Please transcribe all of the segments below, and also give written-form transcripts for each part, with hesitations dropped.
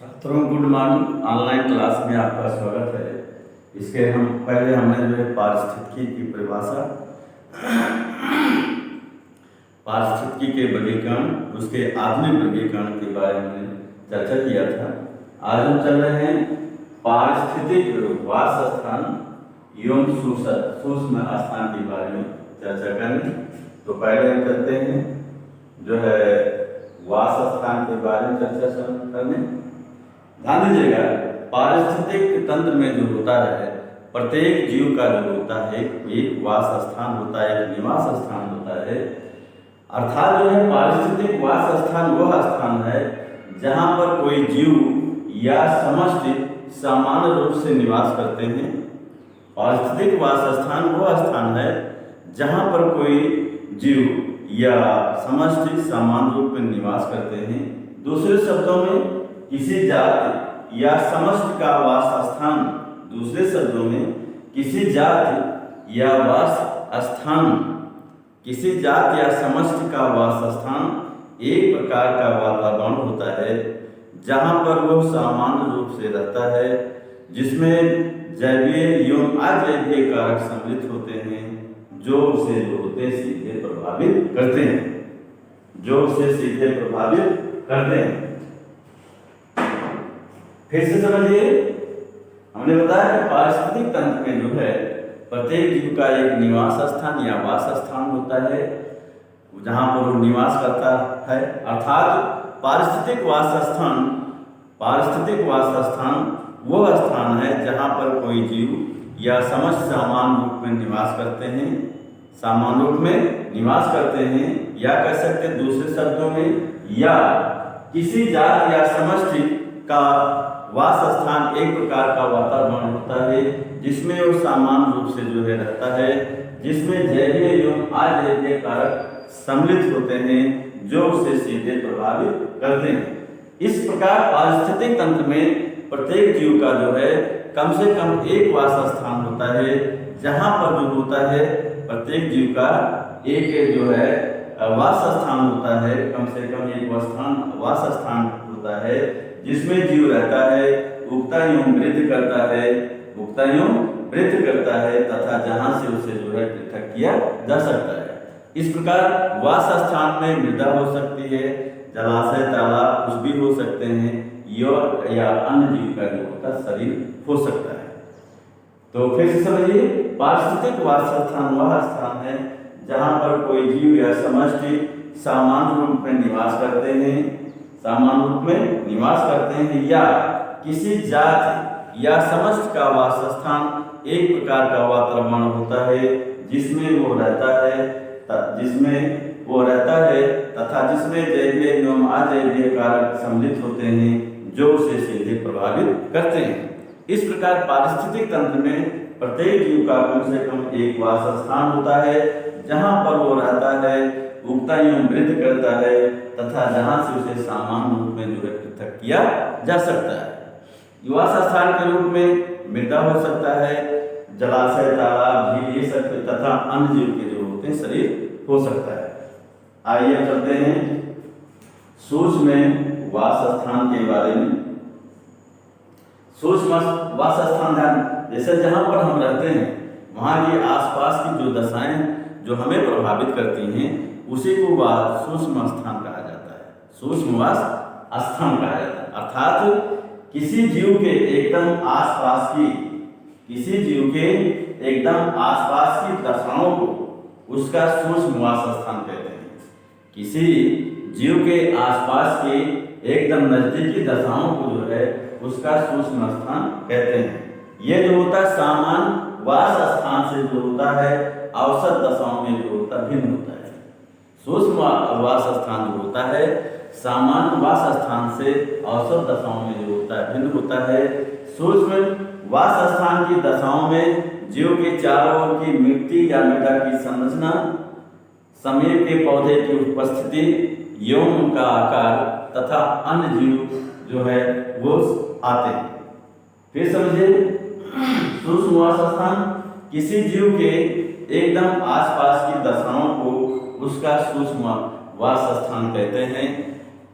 छात्रों good morning. Online class में आपका स्वागत है। इसके पहले हमने जो है पारिस्थितिकी की परिभाषा, पारिस्थितिकी के वर्गीकरण, उसके आधुनिक वर्गीकरण के बारे में चर्चा किया था। आज हम चल रहे हैं पारिस्थितिक वासस्थान एवं सूक्ष्म स्थान के बारे में चर्चा करने। तो पहले हम चलते हैं जो है वासस्थान के बारे में चर्चा करने। ध्यान दीजिएगा, पारिस्थितिक तंत्र में जो होता है, प्रत्येक जीव का जो होता है एक वास स्थान होता है, एक निवास स्थान होता है। अर्थात जो है पारिस्थितिक वास स्थान वह स्थान है जहाँ पर कोई जीव या समष्टि सामान्य रूप से निवास करते हैं। पारिस्थितिक वास स्थान वह स्थान है जहाँ पर कोई जीव या समष्टि सामान्य रूप में निवास करते हैं। दूसरे शब्दों में किसी जाति या समष्टि का वास स्थान, दूसरे शब्दों में किसी जाति या वास स्थान, किसी जाति या समष्टि का वास स्थान एक प्रकार का वातावरण होता है जहाँ पर वो सामान्य रूप से रहता है, जिसमें जैवीय एवं अजैवीय कारक सम्मिलित होते हैं जो उसे जो होते सीधे प्रभावित करते हैं, जो उसे सीधे प्रभावित करते हैं। फिर से समझिए, हमने बताया कि पारिस्थितिक तंत्र में जो है प्रत्येक जीव का एक निवास स्थान या वास स्थान होता है जहाँ पर वो निवास करता है। अर्थात पारिस्थितिक वास स्थान वह स्थान है जहाँ पर कोई जीव या समस्त सामान्य रूप में निवास करते हैं, सामान्य रूप में निवास करते हैं, या कह सकते हैं दूसरे शब्दों में, या किसी जाति या समष्टि का वास स्थान एक प्रकार का वातावरण होता है जिसमें वो सामान्य रूप से जो है रहता है, जिसमें जैवीय एवं अजैवीय कारक सम्मिलित होते हैं जो उसे सीधे प्रभावित करते हैं। इस प्रकार पारिस्थितिक तंत्र में प्रत्येक जीव का जो है कम से कम एक वास स्थान होता है जहाँ पर जो होता है प्रत्येक जीव का एक जो है वास स्थान होता है, कम से कम एक वास स्थान होता है जिसमें जीव रहता है, उगता एवं वृद्धि करता है, उगता एवं वृद्धि करता है तथा जहाँ से उसे जो है पृथक किया जा सकता है। इस प्रकार वास स्थान में मृदा हो सकती है, जलाशय, तालाब कुछ भी हो सकते हैं, या अन्य जीव का जो होता शरीर हो सकता है। तो फिर से समझिए, पारिस्थितिक वास स्थान वह स्थान है जहाँ पर कोई जीव या समष्टि सामान्य रूप में निवास करते हैं, सामान्य रूप में निवास करते हैं, या किसी जाति या समष्टि का वास स्थान एक प्रकार का वातावरण होता है जिसमें वो रहता है तथा जिसमें जैवीय एवं अजैवीय कारक सम्मिलित होते हैं जो उसे सीधे प्रभावित करते हैं। इस प्रकार पारिस्थितिक तंत्र में प्रत्येक जीव का कम से कम एक वास स्थान होता है जहाँ पर वो रहता है, उगता एवं वृद्धि करता है तथा जहाँ से उसे सामान्य रूप में जो है पृथक किया जा सकता है। वास स्थान के रूप में मृदा हो सकता है, जलाशय, तालाब, झील, ये सब तथा अन्य जीव के जो होते हैं शरीर हो सकता है। आइए चलते हैं सूक्ष्म वास स्थान के बारे में। सूक्ष्म वास स्थान जैसे जहाँ पर हम रहते हैं वहाँ की आसपास की जो दशाएं जो हमें प्रभावित करती हैं उसी को सूक्ष्म स्थान कहा जाता है, सूक्ष्म वास स्थान कहा जाता है। अर्थात किसी जीव के एकदम आसपास की दशाओं को उसका सूक्ष्म वास स्थान कहते हैं। किसी जीव के आसपास के एकदम नजदीकी दशाओं को जो है उसका सूक्ष्म स्थान कहते हैं। ये जो होता है सामान्य वास स्थान से जो होता है औसत दशाओं में जो होता है भिन्न होता है। सूक्ष्म वास स्थान जो होता है सामान्य वास स्थान से औसत दशाओं में जो होता है भिन्न होता है। सूक्ष्म वास स्थान की दशाओं में जीव के चारों ओर की मिट्टी या मृदा की संरचना, समीप के पौधे की उपस्थिति, यौन का आकार तथा अन्य जीव जो है वो आते हैं। फिर समझिए, सूक्ष्म वास स्थान किसी जीव के एकदम आसपास की दशाओं को उसका सूक्ष्म वास स्थान कहते हैं।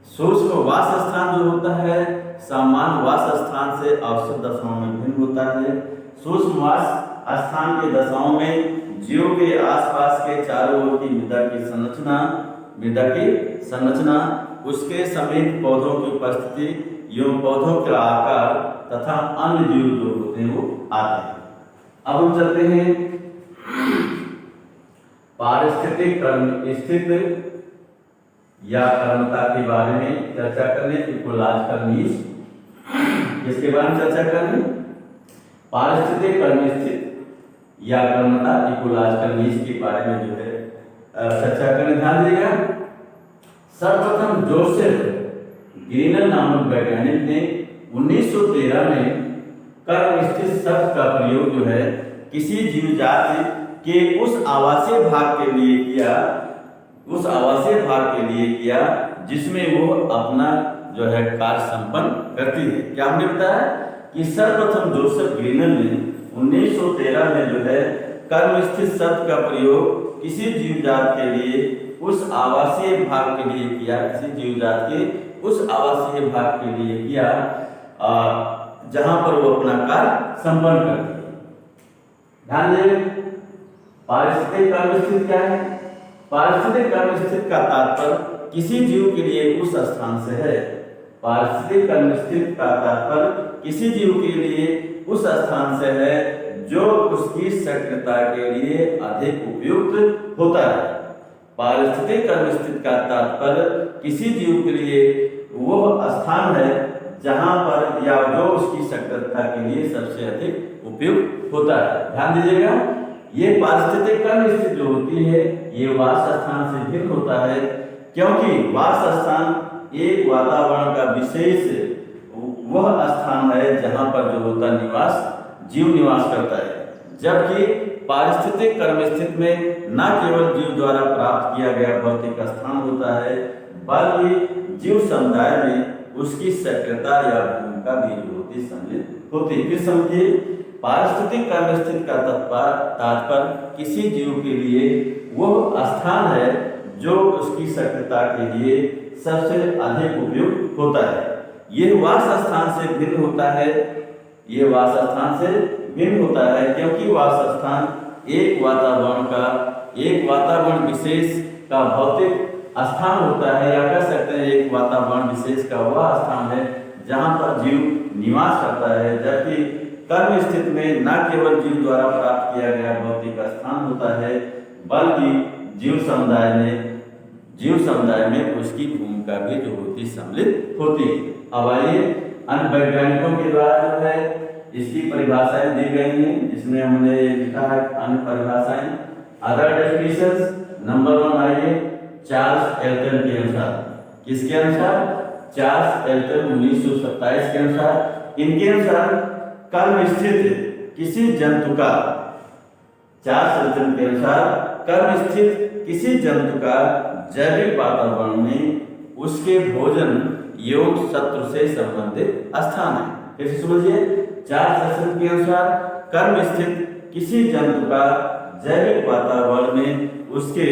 सूक्ष्म वास स्थान जो होता है सामान्य वास स्थान से औसत दशाओं में भिन्न होता है। सूक्ष्म वास स्थान के दशाओं में जीव के आसपास के चारों ओर की मृदा की संरचना उसके समेत पौधों की उपस्थिति एवं पौधों का आकार तथा अन्य जीव जो होते हैं वो आते हैं। अब हम चलते हैं पारिस्थितिक क्रम स्थित या कर्मता के बारे में चर्चा करने। इकोलॉजिकल नीश इसके बारे में चर्चा करने। पारिस्थितिक क्रम स्थित या कर्मता इकोलॉजिकल नीश के बारे में जो है चर्चा करने। ध्यान दीजिएगा, सर्वप्रथम जोसेफ ग्रीनर नामक वैज्ञानिक ने 1913 में कर्म स्थित शब्द का प्रयोग जो है किसी जीव जाति के उस आवासीय भाग के लिए किया जिसमें वो अपना जो है कार्य संपन्न करती है। क्या हमने बताया कि सर्वप्रथम जोसेफ ग्रीनर ने 1913 में जो है कर्म स्थित शब्द का प्रयोग किसी जीव जात के लिए उस आवासीय भाग के लिए किया, किसी जीव जात के उस आवासीय भाग के लिए किया जहां पर वो अपना कार्य संपन्न करती है। ध्यान दें, पारिस्थितिक कर्म स्थित क्या है? पारिस्थितिक कर्म स्थित का तात्पर्य किसी जीव के लिए उस स्थान से है। पारिस्थितिक कर्म स्थित का तात्पर्य किसी जीव के लिए उस स्थान से है जो उसकी सक्रियता के लिए अधिक उपयुक्त होता है। पारिस्थितिक कर्म स्थित का तात्पर्य किसी जीव के लिए वह स्थान है जहां पर या जो उसकी सक्रियता के लिए सबसे अधिक उपयुक्त होता है। ध्यान दीजिएगा, ये पारिस्थितिक कर्म स्थिति जो होती है ये वास स्थान से भिन्न होता है, क्योंकि वास स्थान एक वातावरण का विशेष वह स्थान है जहां पर जो होता निवास जीव निवास करता है। जबकि पारिस्थितिक कर्म स्थिति में न केवल जीव द्वारा प्राप्त किया गया भौतिक स्थान होता है बल्कि जीव समुदाय में उसकी सक्रियता या भूमिका भी होती सम्मिलित होती। फिर समझिए, पारिस्थितिक कर्म स्थिति का तात्पर्य किसी जीव के लिए वह स्थान है जो उसकी सक्रियता के लिए सबसे अधिक उपयुक्त होता है। यह वास स्थान से भिन्न होता है, ये वास स्थान से भिन्न होता है क्योंकि वास स्थान एक वातावरण विशेष का भौतिक स्थान होता है, या कह सकते हैं एक वातावरण विशेष का वह स्थान है जहां पर जीव निवास करता है। जबकि कर्म स्थिति में न केवल जीव द्वारा प्राप्त किया गया भौतिक स्थान होता है बल्कि जीव समुदाय में उसकी भूमिका भी जो होती सम्मिलित होती है। अब आइए अन्य वैज्ञानिकों के द्वारा जो है इसकी परिभाषाएं दी गई हैं, जिसमें हमने लिखा है अन्य परिभाषाएं। अदर डेफिनेशंस, नंबर 1 आइए चार्ल्स एल्टन के अनुसार। किसके अनुसार? चार्ल्स एल्टन 1927 के अनुसार। इनके अनुसार कर्म स्थित किसी जंतु का, चार्ल्स एल्टन के अनुसार कर्म स्थित किसी जंतु का जैविक वातावरण में उसके भोजन एवं शत्रु से संबंधित स्थान है। फिर समझिए, चार्ल्स एल्टन के अनुसार कर्म स्थित किसी जंतु का जैविक वातावरण में उसके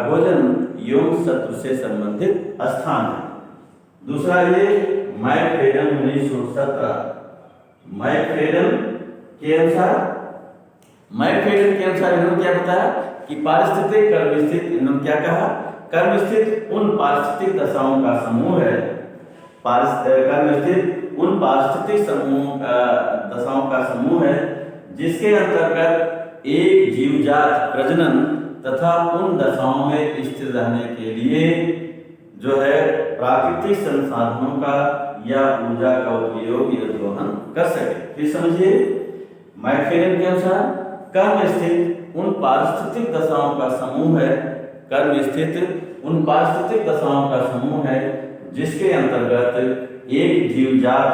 भोजन एवं शत्रु से संबंधित स्थान है। दूसरा ये मैकफ्रेडन 1917, मैकफ्रेडन के अनुसार इन्होंने क्या बताया कि पारिस्थितिक कर्म स्थित, इन्होंने क्या कहा, कर्म स्थित उन पारिस्थितिक दशाओं का समूह है, कर्म स्थित उन पारिस्थितिक दशाओं का समूह है जिसके अंतर्गत एक जीवजात प्रजनन तथा उन दशाओं में स्थिर रहने के लिए जो है प्राकृतिक संसाधनों का या ऊर्जा का उपयोग या दोहन कर सके। फिर समझिए, मैकफ्रेडन के अनुसार कर्म स्थित उन पारिस्थितिक दशाओं का समूह है, कर्म स्थित उन पारिस्थितिक दशाओं का समूह है जिसके अंतर्गत एक जीवजात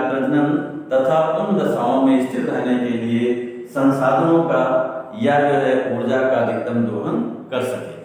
प्रजनन तथा उन दशाओं में स्थिर रहने के लिए संसाधनों का या जो है ऊर्जा का अधिकतम दोहन कर सके।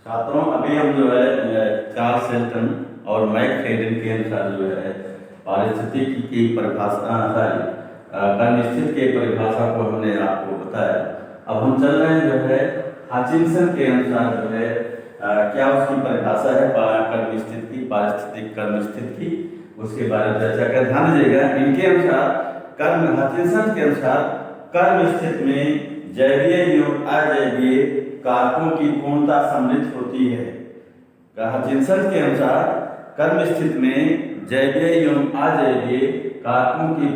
छात्रों, अभी हम जो है चार्ल्स शेल्टन और मैक फेडन के अनुसार जो है पारिस्थितिकी की परिभाषा कर्मस्थिति की परिभाषा को हमने आपको बताया। अब हम चल रहे हैं जो है हचिंसन के अनुसार जो है क्या उसकी परिभाषा है कर्मस्थिति की, पारिस्थितिक कर्मस्थिति की, उसके बारे में चर्चा कर। ध्यान दीजिएगा, इनके अनुसार हचिंसन के अनुसार कर्मस्थिति में जैवीय एवं अजैवीय कारकों की पूर्णता सम्मिलित होती है। हचिंसन के अनुसार कर्म स्थिति में जैवीय एवं अजैवीय कारकों की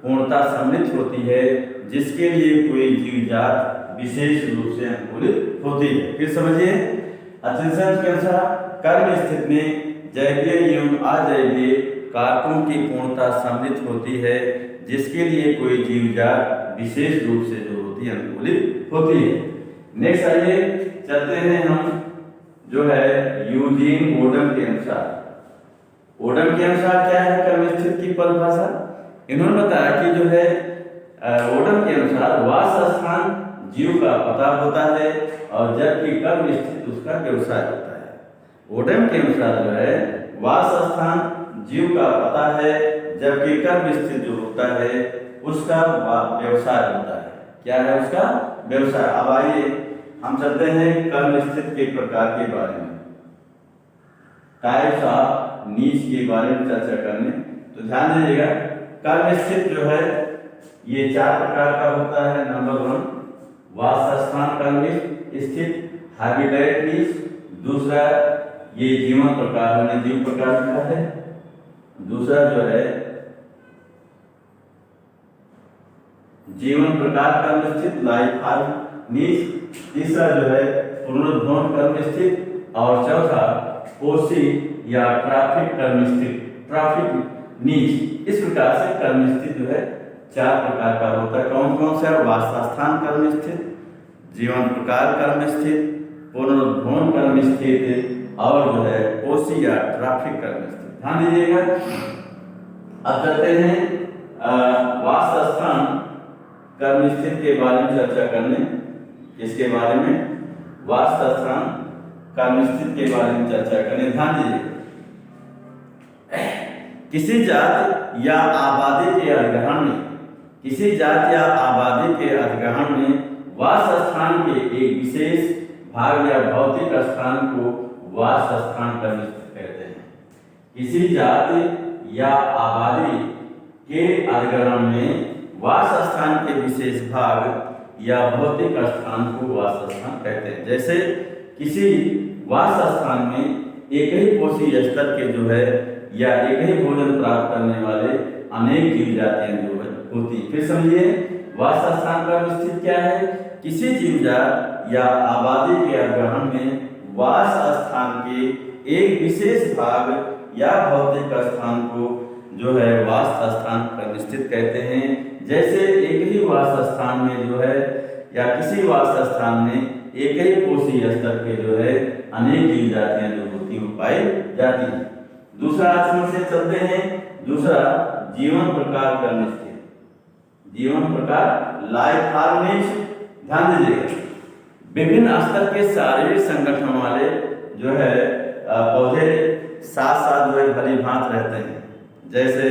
पूर्णता सम्मिलित होती है, जिसके लिए कोई जीव जात विशेष रूप से अनुकूलित होती है। फिर समझिए, हचिंसन के अनुसार कर्म स्थिति में जैवीय एवं अजैवीय कारकों की पूर्णता सम्मिलित होती है, जिसके लिए कोई जीव जात विशेष रूप से जो होती है अनुकूलित होती है। नेक्स्ट आइए चलते हैं हम जो है यूजीन ओडम के अनुसार। ओडम के अनुसार क्या है कर्म स्थिति की परिभाषा? इन्होंने बताया कि जो है ओडम के अनुसार वास स्थान जीव का पता होता है और जबकि कर्म स्थिति उसका व्यवसाय होता है। ओडम के अनुसार जो है वास स्थान जीव का पता है, जबकि कर्म स्थिति जो होता है उसका व्यवसाय होता है। क्या है उसका? व्यवसाय। अब आइए हम चलते हैं कर्म स्थिति के प्रकार के बारे में, टाइप्स ऑफ नीच के बारे में चर्चा करने। तो ध्यान दीजिएगा, कर्म स्थिति जो है ये 4 प्रकार का होता है। नंबर 1 वासस्थान कर्म स्थिति, हैबिटेट नीच। दूसरा ये जीवन प्रकार, हमने जीव प्रकार लिखा है। दूसरा जो है जीवन प्रकार कर्म स्थिति, लाइफ फॉर्म नीच। तीसरा जो है पुनरुद्भवन कर्म स्थिति और चौथा पोषी या ट्रैफिक कर्म स्थिति, ट्रैफिक नीच। इस प्रकार से कर्म स्थिति जो है 4 प्रकार का होता है। कौन कौन से? वासस्थान कर्म स्थिति, जीवन प्रकार कर्म स्थिति, पुनरुद्भवन कर्म स्थिति और जो है पोषी या ट्रैफिक कर्म स्थिति। ध्यान दीजिएगा। अब चलते हैं वासस्थान कर्म स्थिति के बारे में चर्चा करने। इसके बारे में वासस्थान कर्म स्थिति के बारे में चर्चा करने। ध्यान दीजिए, किसी जात या आबादी के अधिग्रहण में, किसी जात या आबादी के अधिग्रहण में वासस्थान के एक विशेष भाग या भौतिक स्थान को वासस्थान कर्म स्थिति कहते हैं। किसी जात या आबादी के अधिग्रहण में वासस्थान के विशेष भाग या भौतिक स्थान को वासस्थान कहते हैं। जैसे किसी वासस्थान में एक ही पोषी स्तर के जो है या एक ही भोजन प्राप्त करने वाले अनेक जीव जातियां जो है होती। फिर समझिए, वासस्थान कर्म स्थिति क्या है? किसी जीव जात या आबादी के अधिग्रहण में वास स्थान के एक विशेष भाग या भौतिक स्थान को जो है वास स्थान कर्म स्थिति कहते हैं। जैसे एक ही वास स्थान में जो है या किसी वास स्थान में एक ही पोषी स्तर के जो है अनेक जीव जातियां जो होती हैं पाई जाती हैं। दूसरा आसन से चलते हैं। दूसरा जीवन प्रकार कर्म स्थिति, जीवन प्रकार लाइफ फॉर्म नीच। ध्यान दीजिएगा, विभिन्न स्तर के शारीरिक संगठन वाले जो है पौधे साथ साथ जो है भली भांत रहते हैं। जैसे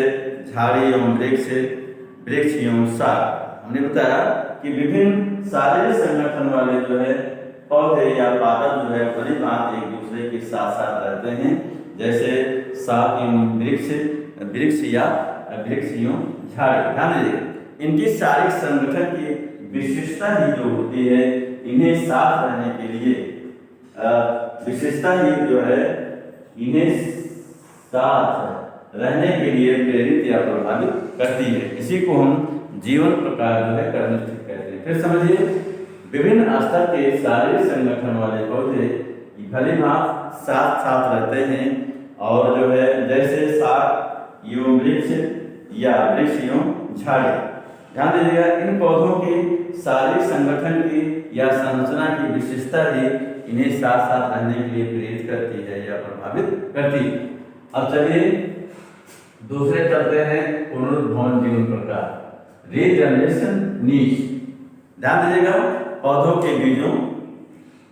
झाड़ी एवं वृक्ष एवं साग। हमने बताया कि विभिन्न शारीरिक संगठन वाले जो है पौधे या पादप जो है भली भांत एक दूसरे के साथ साथ रहते हैं। जैसे साग एवं वृक्ष या वृक्ष एवं झाड़ी। ध्यान दीजिए, इनकी शारीरिक संगठन की विशेषता ही जो होती है, इन्हें साथ रहने के लिए विशेषता ही जो है इन्हें साथ रहने के लिए प्रेरित या प्रभावित करती है। इसी को हम जीवन प्रकार जो है कर्म स्थिति कहते हैं। फिर समझिए, विभिन्न स्तर के शारीरिक संगठन वाले पौधे भली भांत साथ साथ रहते हैं और जो है जैसे साग एवं वृक्ष या वृक्ष एवं झाड़ी। ध्यान दीजिएगा, इन पौधों के शारीरिक संगठन की या संरचना की विशेषता ही इन्हें साथ साथ रहने के लिए प्रेरित करती है या प्रभावित करती है। अब चलिए दूसरे चलते हैं पुनरुद्भवन जीवन प्रकार, रीजनरेशन नीच। ध्यान दीजिएगा, पौधों के बीजों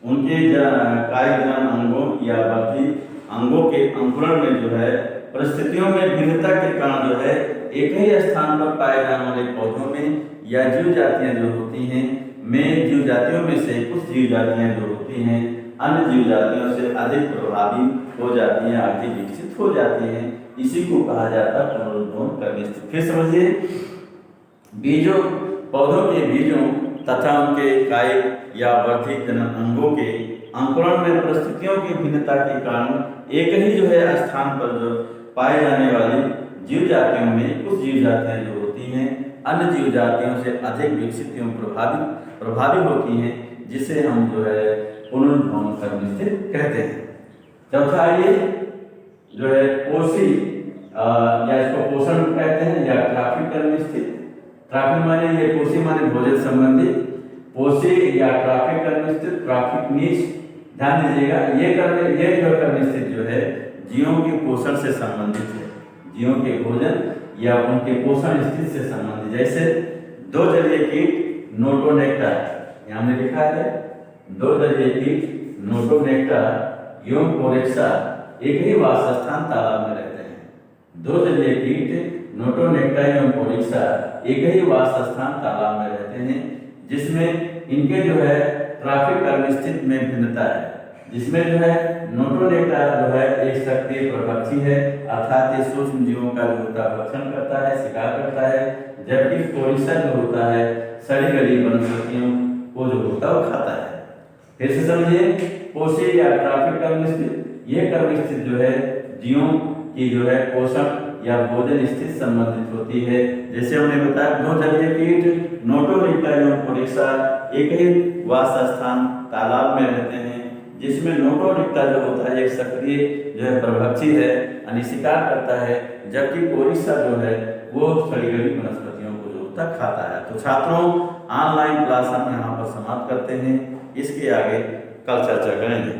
उनके कायिक जनन अंगों या बढ़ती अंगों के अंकुरण में जो है परिस्थितियों में भिन्नता के कारण जो है एक ही स्थान पर पाए जाने वाले पौधों में या जीव जातियां जो होती हैं में जीव जातियों में से कुछ जीव जातियां जो होती हैं अन्य जीव जातियों से अधिक प्रभावी हो जाती हैं, अधिक विकसित हो जाती हैं। इसी को कहा जाता है पुनरुद्भवन करने से। फिर समझिए, बीजों पौधों के बीजों तथा उनके कायिक या वर्धित जनन अंगों के अंकुरण में परिस्थितियों की भिन्नता के कारण एक ही जो है स्थान पर जो पाए जाने वाली जीव जातियों में कुछ जीव जातियां जो होती हैं अन्य जीव जातियों से अधिक विकसित एवं प्रभावी होती हैं, जिसे हम जो है पुनरुद्भवन कर्म से कहते हैं। चौथा ये जो है पोषी या इसको पोषण कहते हैं या ट्राफिक कर्म स्थित। ट्राफिक माने ये पोषी माने भोजन संबंधी, पोषी या ट्राफिक कर्म स्थित, ट्राफिक नीच। ध्यान दीजिएगा, ये जो कर्म स्थित जो है जीवों के पोषण से संबंधित है, जीवों के भोजन या उनके पोषण स्थिति से संबंधित। जैसे दो जलीय कीट नोटोनेक्टा, यहाँ में लिखा है दो जलीय कीट नोटोनेक्टा एवं कोरेक्सा एक ही वास स्थान तालाब में रहते हैं। दो जलीय कीट नोटोनेक्टा एवं कोरेक्सा एक ही वास स्थान तालाब में रहते हैं, जिसमें इनके जो है ट्राफिक कर्म स्थिति में भिन्नता है। जिसमें जो है नोटोनेक्टा जो है एक सक्रिय परभक्षी है, अर्थात ये सूक्ष्म जीवों का जो होता है भक्षण करता है, शिकार करता है, जबकि कोरेक्सा जो होता है सड़ी गली वनस्पतियों को जो होता है वो खाता है। फिर से समझिए, पोषी या ट्राफिक कर्म स्थित, ये कर्म स्थित जो है जीवों की जो है पोषण या भोजन स्थिति संबंधित होती है। जैसे हमने बताया दो जलीय कीट नोटोनेक्टा एवं कोरेक्सा एक ही वास स्थान तालाब में रहते हैं, जिसमें नोटोनेक्टा जो होता है एक सक्रिय जो है परभक्षी है, यानी शिकार करता है, जबकि कोरेक्सा जो है वो सड़ी गली वनस्पतियों को जो होता है खाता है। तो छात्रों, ऑनलाइन क्लास हम यहाँ पर समाप्त करते हैं, इसके आगे कल चर्चा करेंगे।